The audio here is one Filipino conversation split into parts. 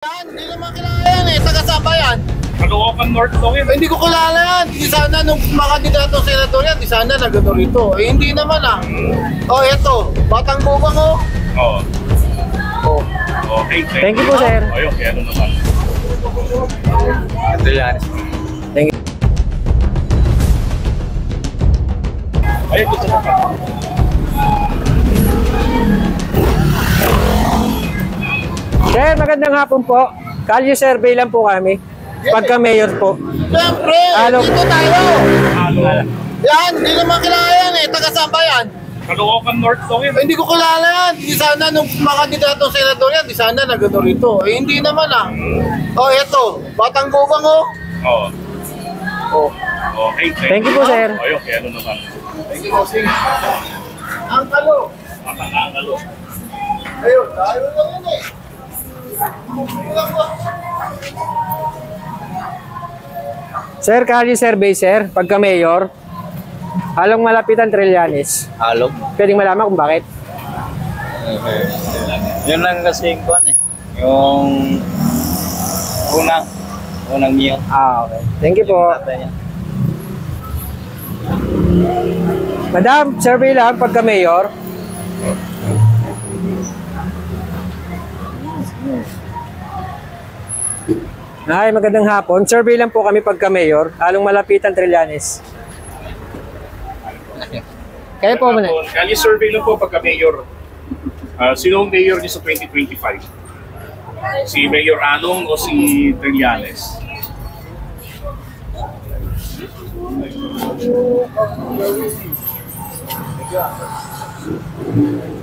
Hindi naman kilala yan eh, taga-saba yan. Caloocan North daw yun. Hindi ko kilala yan. Di sana nung mga kandidatong senador yan, di sana nagano rito. Eh hindi naman ah. Oh, eto, Batang Bubang oh. Oo. Oh. Okay, Thank you po, sir. Ayun, kaya ano naman. Ito yan. Thank you. Ayun, gusto mo pa. Sir, magandang hapon po. Kalye survey lang po kami. Pagka mayor po. Siyempre, Halo. dito tayo. Halo. Yan, hindi naman kilala yan eh, taga-saba yan. Caloocan North daw yun. Hindi ko kilala yan. Di sana nung mga kandidatong senador yan, di sana nagano rito. Eh hindi naman ah. Oh, eto, Batang Bubang oh. Oo. Oh. Okay, Thank you po, sir. Ayun, kaya ano naman. Thank you, bossing. Ang kalo. Matangalo. Ayun, tayo lang yan eh. Sir, kalye survey, sir. Pagka mayor. Halong malapitan Trillanes. Halog? Pwedeng malaman kung bakit. Yun lang kasi yung kuwan eh. Yung unang meal. Okay. Thank you po. Madam, survey lang pagka mayor. Ay, magandang hapon. Survey lang po kami pagka mayor. Halong malapitan Trillanes. Kayo po muna. Kali survey lang po pagka mayor. Sino ang mayor niyo sa 2025? Si Mayor Along o si Trillanes?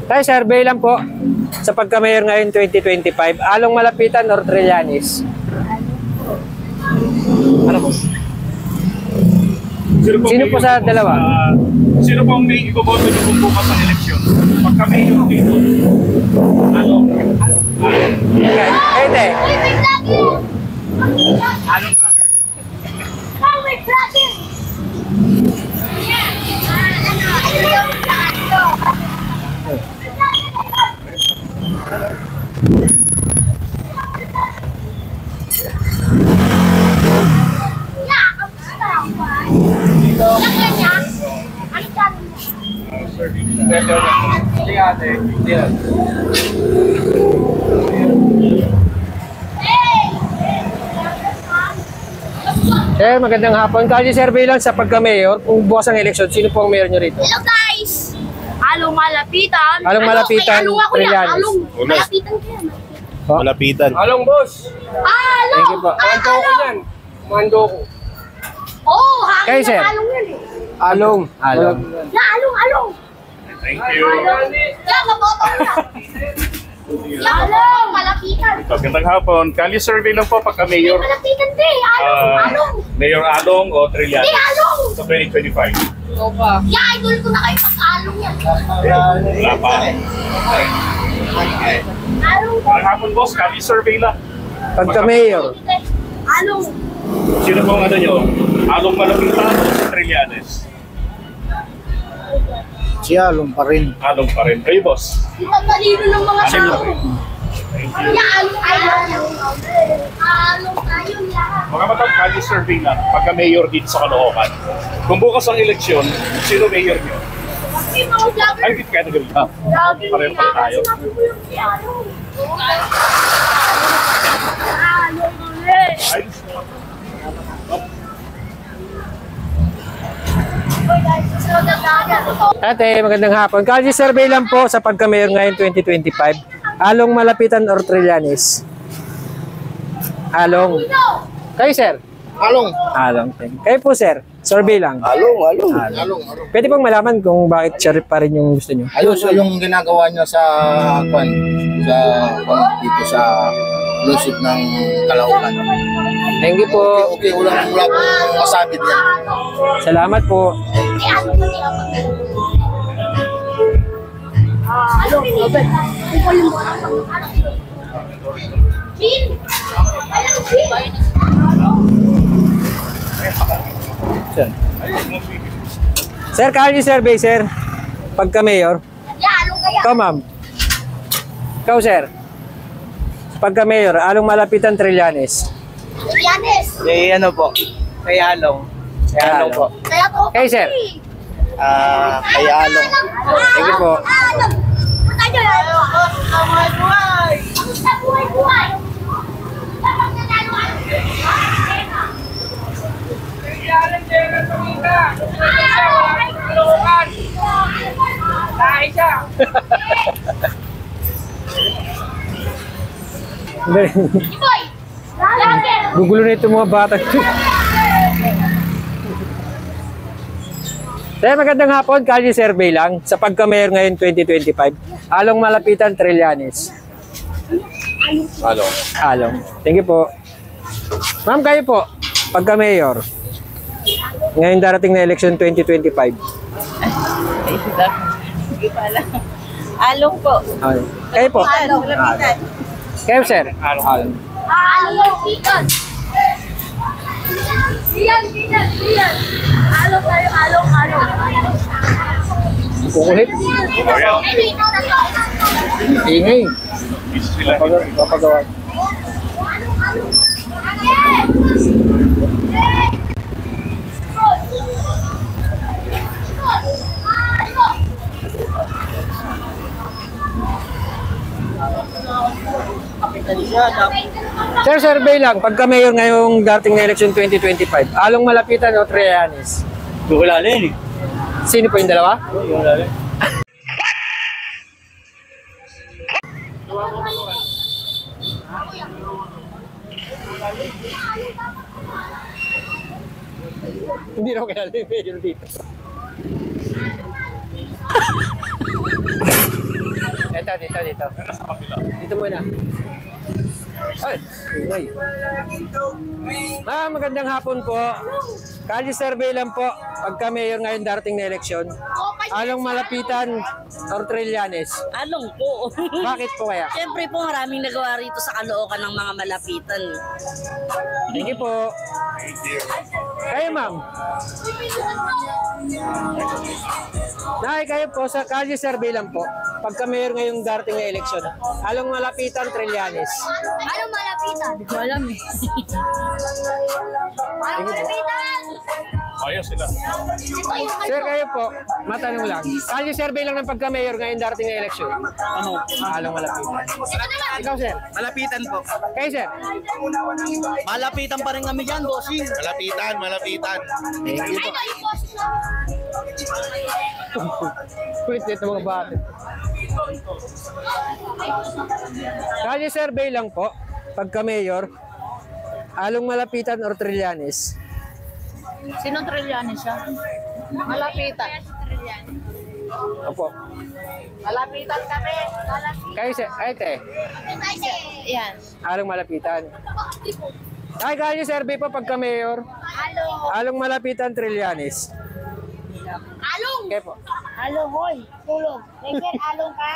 Tayo, survey lang po. Sa pagka mayor ngayon 2025. Halong malapitan or Trillanes? Ano po? Sino po sa dalawa? Sino po ang may iboboto niyo kung bukas ang eleksyon? Pagka mayor dito. Along. Ete. Along. Sir, magandang hapon. Kalye survey lang sa pagka mayor. Kung bukas ang eleksyon, sino po ang mayor nyo rito? Hello guys! Halong malapitan. Halong malapitan, Halong ako yan. Trillanes. Halong malapitan ko yan. Malapitan. Halong boss. Halong! Thank you po. Mando ko yan. Mando ko. Oo, hangin Kayo, sir? ng halong yan eh. Halong. Halong. Na, halong! Thank you. Yan, maboto ko yan. Halong! Malapitan. Magandang hapon. Kali survey lang po pagka mayor. Malapitan din. Halong! Mayor Along o Trillanes? Hindi, Along! Sa 2025. Ya, idol ko na kayo pagka-halong yan. Wala pa. Halong! Magandang hapon, boss. Kali survey lang. Pagka mayor. Halong! Sino po ang ano nyo? Along malapitan o si Trillanes? Si Along pa rin. Along pa rin. Kayo, boss? Tatalino ng mga Alin tao. pa rin. Thank you. Ya, halong tayo lahat. Mga matang kali survey lang pagka mayor dito sa Caloocan. Kung bukas ang eleksyon, sino mayor nyo? Kasi mga vlogger. Ay, hindi kaya nagaling. Lagi Pareho pa tayo. sinabi ko yung si ano. Ano ulit? Ay, Oy guys, susunod na tayo. Ate, magandang hapon. Kalye survey lang po sa pagka mayor ngayon 2025. Halong malapitan or Trillanes? Halong. Kayo, sir? Along. Halong. Kayo po, sir? Survey lang. Along. Pwede pong malaman kung bakit siya pa rin yung gusto nyo? Ayos yung ginagawa niya sa dito sa lusog ng Caloocan. Thank you po. Okay, wala pong masabit yan. Salamat po. Eh, ano ba niya pag... Ano pinili? Kung ko yung mga ano? Jean! Ano, Jean? Sir. Sir, kalye survey, sir. Pagka mayor. Ya, ano kaya? Ikaw, ma'am. Ikaw, sir. Pagka-mayor, along malapitan Trillanes. Yanis. Eh, ano po? Kay Along. Kay Along po. Kaya po. Kay sir. Kay Along. Thank you po. Tayo. Buhay. Buhay. Boy. Gugulo na itong mga bata. Sir, magandang hapon. Kalye survey lang sa pagka-mayor ngayon 2025. Along malapitan Trillanes. Along. Along. Thank you po. Ma'am, kayo po. Pagka-mayor. Ngayon darating na election 2025. Hindi pa alam. Along po. Okay. Kayo po. Along, lapitan. Kayo, sir. Along. Along. Bigan. Bigan. Along tayo. Along. Kukulit. Ingay. Isa sila. Papagawa. Sir, survey lang. Pagka-mayor ngayong dating na election 2025, along malapitan o Trillanes? Wala rin eh. Sino po yung dalawa? Wala rin. Hindi na ako kilala yung mayor dito. Dito. Dito muna. Ay, ingay. Ma'am, magandang hapon po. Kalye survey lang po. Pagka-mayor ngayon darating na eleksyon. Along malapitan or Trillanes? Along po. Bakit po kaya? Siyempre po maraming nagawa rito sa Caloocan ng mga malapitan. Thank you po. Kayo, ma'am. Nay, kayo po sa Kalye survey lang po. Pagka-mayor ngayong darating na eleksyon. Along malapitan Trillanes. Anong malapitan? Hindi ko alam eh. Anong malapitan? Ayos sila. Sir, kayo po, matanong lang. Kalye survey lang ng pagka-mayor ngayong darating na eleksyon. Ano? Along malapitan. Ito naman. Ikaw, sir. Malapitan po. Kayo, sir. Malapitan pa rin kami dyan, bossing. Malapitan. Thank you po. Ito yung boss namin. Kulit nito mga bata. Kalye survey lang po, pagka-mayor, along malapitan or Trillanes? Sinong Trillanes siya? Malapitan. Opo. Malapitan kami. Kayo, sir. Ay, te. Yan. Along malapitan. Ay, kalye survey po, pagka-mayor, along malapitan Trillanes. Along. Kayo po. Along, hoy. Tulog. Reker, along ka?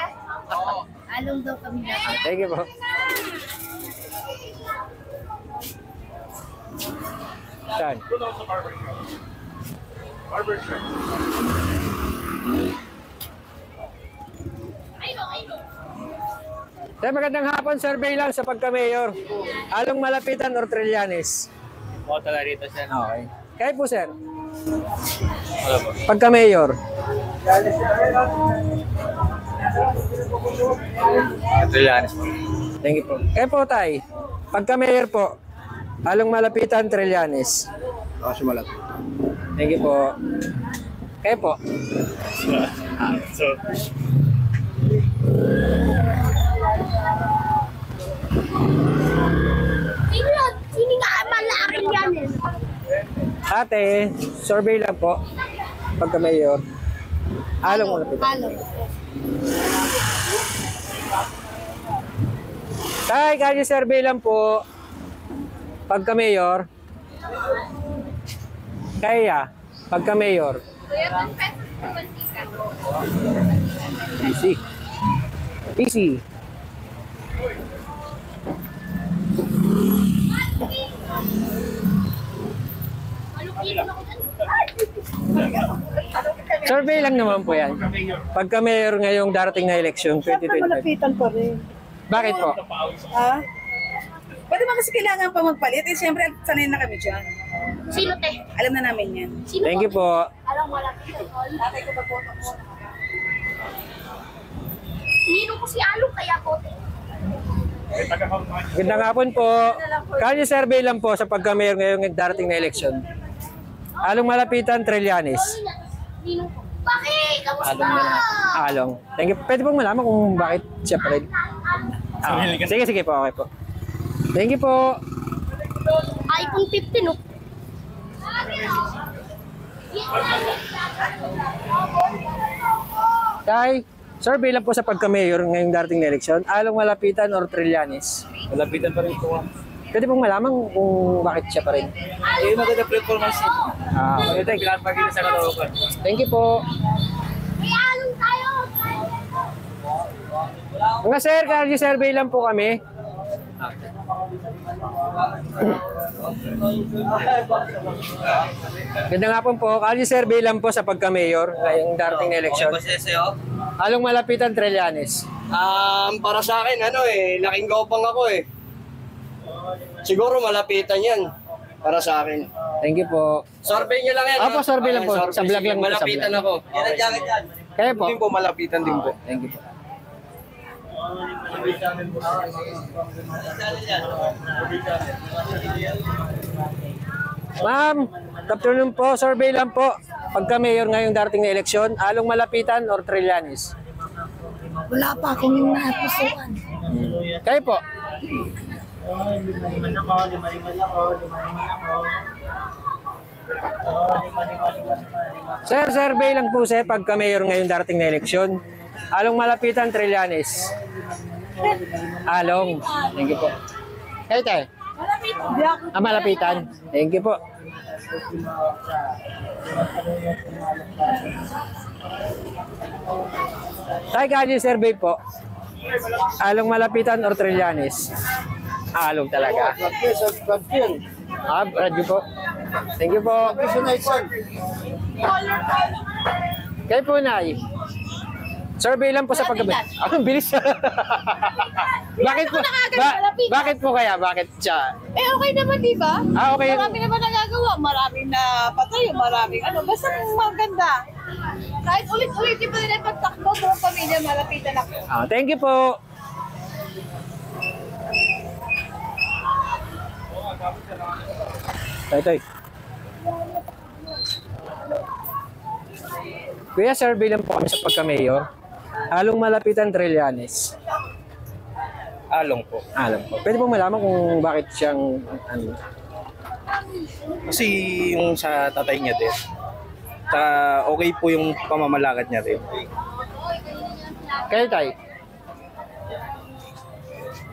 Oo. Along daw kami dapat. Thank you po. Saan? Barber shop. Sir, magandang hapon. Survey lang sa pagka-mayor. Along malapitan or Trillanes? Oo, talaga rito siya. Okay. Kayo po, sir. Pagka-mayor. Trillanes po. Thank you po. Kayo po, tay. Pagka-mayor po, along malapitan Trillanes. Kasi malapitan. Thank you po. Kayo po. So, Sino nga malaki yan eh? Ate, survey lang po. Pagka-mayor. Along malapitan. Along. Tay, kalye survey lang po. Pagka-mayor. Kaya, pagka-mayor. Easy. Easy. Survey lang naman po yan. Pagka-mayor ngayong darating na eleksyon, 2025. Malapitan pa rin. Bakit po? Ha? naman kasi kailangan pa magpalit. Eh, siyempre, sanay na kami dyan. Sino te? Alam na namin yan. Sino Thank you po. Alam mo lang. Tatay ko baboto ko. Ninong ko si Along kaya bote. Magandang hapon po. Kalye survey lang po sa pagka-mayor ngayong darating na eleksyon. Along malapitan, Trillanes. Ninong ko. Bakit? Kamusta? Along. Thank you. Pwede pong malaman kung bakit siya pa rin. Sige, sige po. Okay po. Thank you po. iPhone 15 no? Tay, survey lang po sa pagka-mayor ngayong darating na eleksyon. Along malapitan or Trillanes? Malapitan pa rin po. Pwede pong malaman kung bakit siya pa rin. Eh, maganda performance niya. Okay, thank you. Pinapagin sa Caloocan. Thank you po. May Along tayo! Mga sir, kalye survey lang po kami. Ganda nga po, kalye survey lang po sa pagka-mayor ngayong darating na eleksyon. Along malapitan, Trillanes. Para sa akin, laking gopang ako eh. Siguro malapitan yan. Para sa akin. Thank you po. Survey nyo lang yan. Opo, survey lang po. Survey, Sa vlog sige. lang po, sa Malapitan vlog. ako. Yan ang jacket yan. Kaya po. Din po, malapitan din po. Thank you po. Ma'am, good afternoon po. Survey lang po. Pagka-mayor ngayong darating na eleksyon, along malapitan or Trillanes? Wala pa akong napusuan. Kayo po. Sir, survey lang po sir pagka-mayor ngayong darating na eleksyon. Along malapitan, Trillanes. Along. Thank you po. Kayo tayo? Malapitan. Thank you po. Tayo kalye survey po. Along malapitan or Trillanes? Along talaga. Radio po. Thank you po. Kayo po, Nay. Survey lang po sa paggabi. Ang bilis. Bakit po kaya? Bakit siya? Eh, okay naman, di ba? Okay. Marami naman nagagawa. Maraming na patay, maraming ano. Basta maganda. Kahit ulit-ulitin pa nila yung pagtakbo, buong pamilya, malapitan ako. Thank you po. Tay. Kuya, survey lang po kami sa pagka-mayor. Along malapitan, Trillanes. Along po. Alam po. Pwede pong malaman kung bakit siyang ano. Kasi yung sa tatay niya din. Okay po yung pamamalakad niya din. Kayo tayo?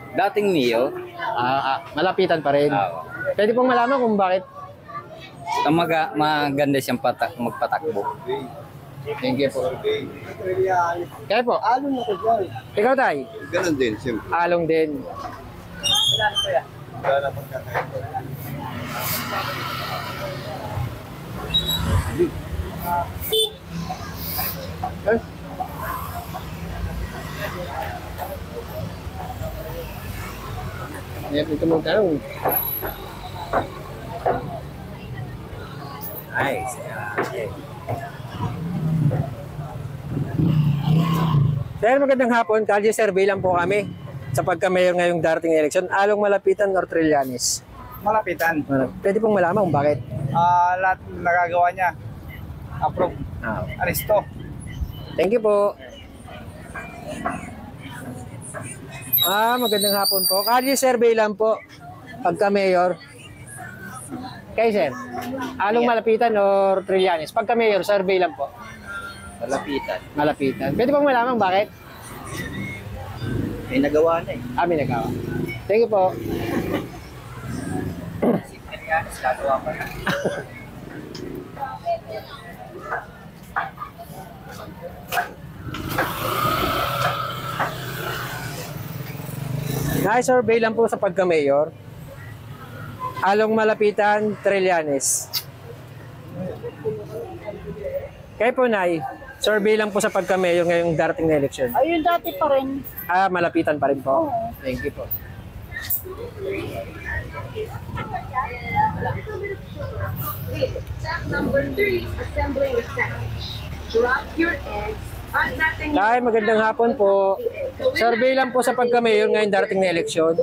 Dating Neo, Malapitan pa rin. Pwede pong malaman kung bakit. maganda siyang magpatakbo. Thank you po. Kaya po? Along ako dyan. Ikaw tayo? Ganun din, siyempre. Along din. Ito mong tanong. Nice. Sir, magandang hapon. Kalye survey lang po kami sa pagka-mayor ngayong darating na eleksyon. Along malapitan or Trillanes? Malapitan. Pwede pong malaman kung bakit. Lahat nagagawa niya. Approve. Aristo. Thank you po. Magandang hapon po. Kalye survey lang po pagka-mayor. Kayo, sir? Along malapitan or Trillanes? Pagka-mayor, survey lang po. Malapitan. Pwede pong malaman bakit? May nagawa na eh. May nagawa. Thank you po. Survey lang po sa pagka-mayor. Along malapitan, Trillanes. Kayo po, Nay. Survey lang po sa pagka-mayor ngayong darating na eleksyon. Ayun, dati pa rin. Malapitan pa rin po. Thank you po. Step number 3, assembling the sandwich. Drop your eggs. Tay, magandang hapon po. Survey lang po sa pagka-mayor ngayon darating na eleksyon.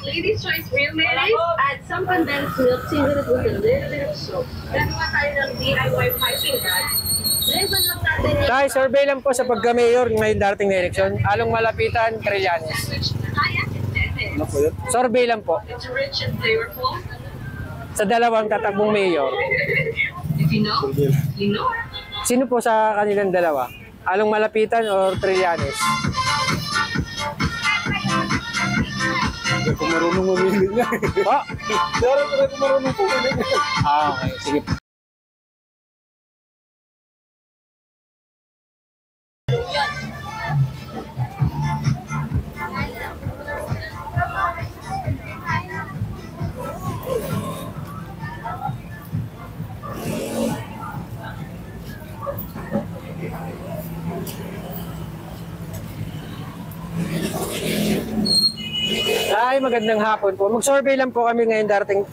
Ladies' choice real mayonnaise, add some condensed milk, season it with a little bit of salt. Gagawa tayo ng DIY piping bag. Level lang natin yung Tay, survey lang po sa pagka-mayor ngayon darating na eleksyon. Along Malapitan, Trillanes. sandwich na kaya intended. Ano po yun? Survey lang po It's rich and flavorful. sa dalawang tatakbong mayor. If you know, you know. Sino po sa kanilang dalawa? Along Malapitan or Trillanes? Hindi ko marunong mamili niya. Po? Darat ko marunong pumili niya. Okay. Sige. Ay, magandang hapon po. Mag-survey lang po kami ngayon darating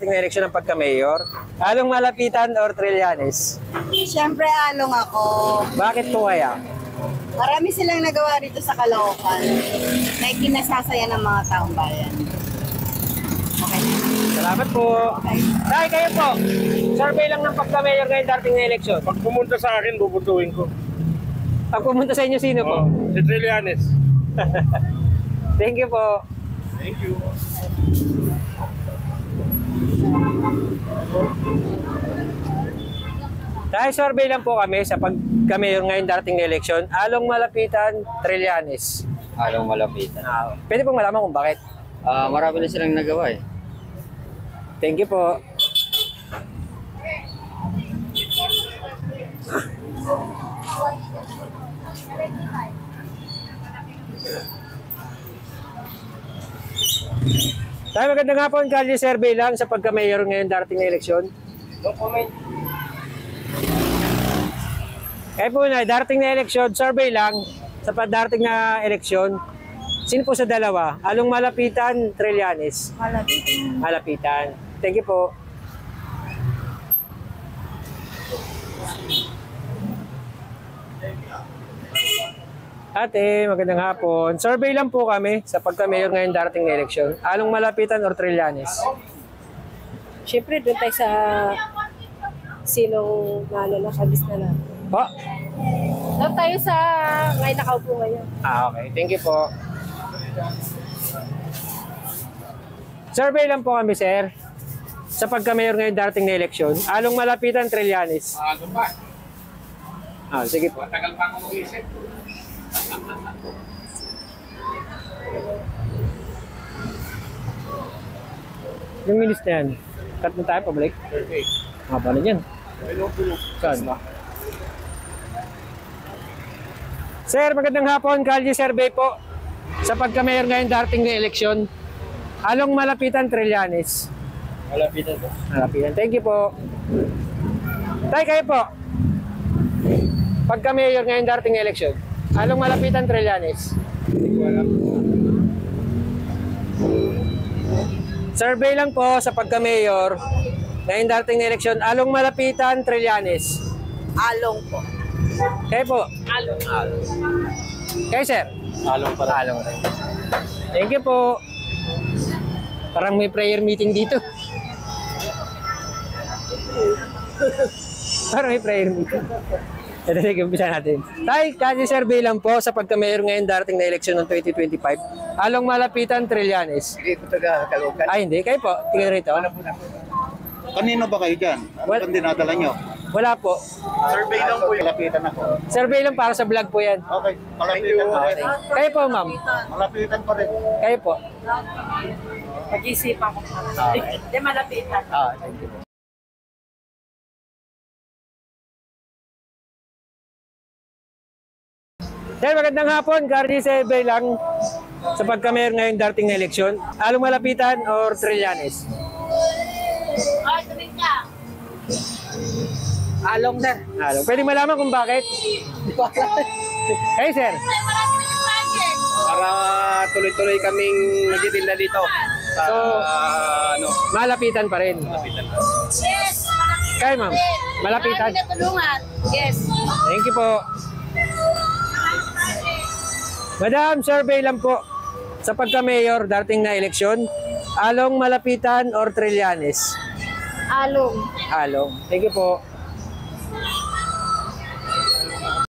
na eleksyon ng pagka-mayor. Along Malapitan or Trillanes? Siyempre, along ako. Bakit po kaya? Marami silang nagawa rito sa Caloocan na ikinasasaya ng mga taong bayan. Okay. Salamat po. Ay, kayo po. Survey lang ng pagka-mayor ngayon darating na eleksyon. Pag pumunta sa akin, bubutuin ko. Pag pumunta sa inyo, sino po? Si Trillanes. Thank you po. Thank you. Dahil survey lang po kami sa pagka-mayor ngayon darating na eleksyon. Along Malapitan, Trillanes. Along Malapitan. Pwede pong malaman kung bakit. Marami na silang nagawa eh. Thank you po. Tayo magandang hapon, Kalye survey lang sa pagka-mayor ngayon darating na eleksyon. No comment. Kaya po na, darating na eleksyon, survey lang sa darating na eleksyon. Sino po sa dalawa? Along Malapitan, Trillanes? Malapitan. Malapitan. Thank you po. Ate, magandang hapon. Survey lang po kami sa pagka-mayor ngayon darating na eleksyon. Along Malapitan or Trillanes? Siyempre, doon tayo sa sinong nakabis na lang. Po? Doon tayo sa ngayon nakaupo ngayon. Okay. Thank you po. Survey lang po kami, sir. Sa pagka-mayor ngayon darating na eleksyon. Along Malapitan, Trillanes. Ano ba? Sige po. Matagal pa ako mag-isip. Yung minutes na yan. Cut mo tayo, pabalik. Okay. Paano yan? Saan? Sir, magandang hapon. Kalye survey po. Sa pagka-mayor ngayon darating na eleksyon. Along Malapitan, Trillanes. Malapitan po. Malapitan. Thank you po. Tay, kayo po. Pagka-mayor ngayon darating na eleksyon. Along Malapitan, Trillanes. Survey lang po sa pagka-mayor. Ngayon darating na eleksyon. Along Malapitan, Trillanes. Along po. Kayo po. Along. Kayo, sir. Along para. Along. Thank you po. Parang may prayer meeting dito. Parang may prayer meeting. Ito na, umpisa natin. Tay, kasi survey lang po sa pagka-mayor ngayon darating na eleksyon ng 2025. Along Malapitan, Trillanes. Hindi ko taga Caloocan. Ay, hindi. Kayo po. Tingnan rito. Kanino ba kayo dyan? Ano What? bang dinadala nyo? Wala po. Survey lang po. Malapitan ako. Survey lang para sa vlog po yan. Okay, malapitan pa rin. Kayo po, ma'am. Malapitan pa rin. Kayo po. Pag-isipan ko. Hindi malapitan. Thank you po. Sir, magandang hapon. Cardi survey lang sa pagka-mayor ngayon darating na eleksyon. Along Malapitan or Trillanes? Ay, tuloy ka. Along, sir. Along. Pwede malaman kung bakit? Hey, sir. Para tuloy-tuloy kaming nagtitinda dito. Sa, So, ano, malapitan pa rin. malapitan. Yes! Kaya ma'am, malapitan. Marami na tulungan. Yes. Thank you po. Madam, survey lang po. Sa pagka-mayor, dating na eleksyon, Along, Malapitan, or Trillanes? Along. Along. Thank you po.